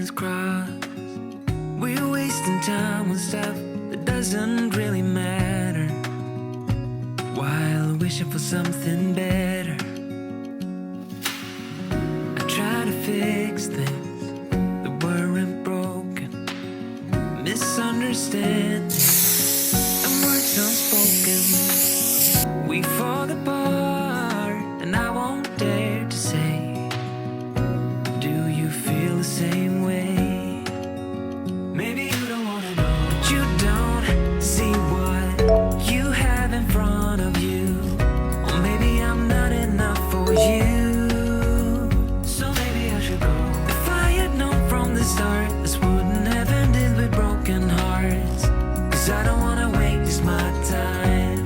lines crossed. We're wasting time on stuff that doesn't really matter, while wishing for something better. I try to fix things that weren't broken, misunderstandings and words unspoken. We fall apart, and I won't dare to say, do you feel the same way? Maybe you don't wanna know, but you don't see what you have in front of you. Or maybe I'm not enough for you, so maybe I should go. If I had known from the start, this wouldn't have ended with broken hearts. 'Cause I don't wanna waste my time.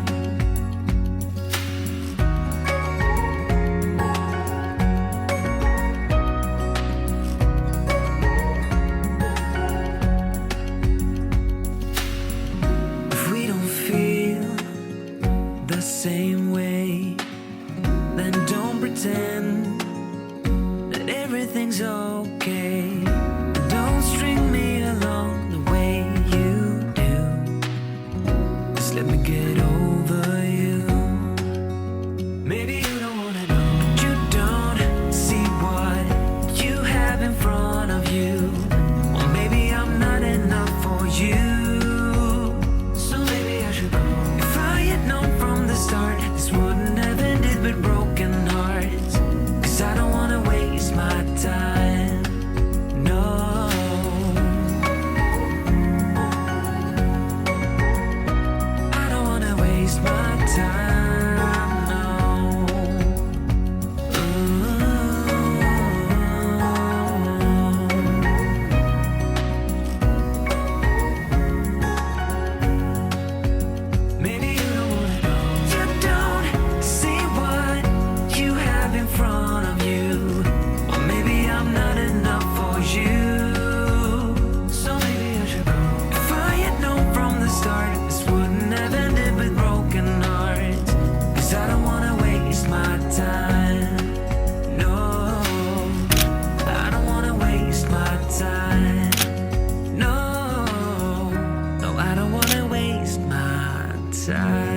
Same way, then don't pretend that everything's okay. Don't string me along the way you do. Just let me get over you. Maybe you don't wanna know, but you don't see what you have in front of you. Or maybe I'm not enough for you, so maybe I should go. If I had known from the start, this wouldn't have ended with broken hearts. 'Cause I don't wanna waste my time, no. I don't wanna waste my time, no. Maybe you don't wanna know, you don't see what you have in front of you. Or maybe I'm not enough for you, so maybe I should go. If I had known from the start, this wouldn't have ended with broken hearts. 'Cause I don't wanna waste my time, no. I don't wanna waste my time, no. No, I don't wanna waste my time.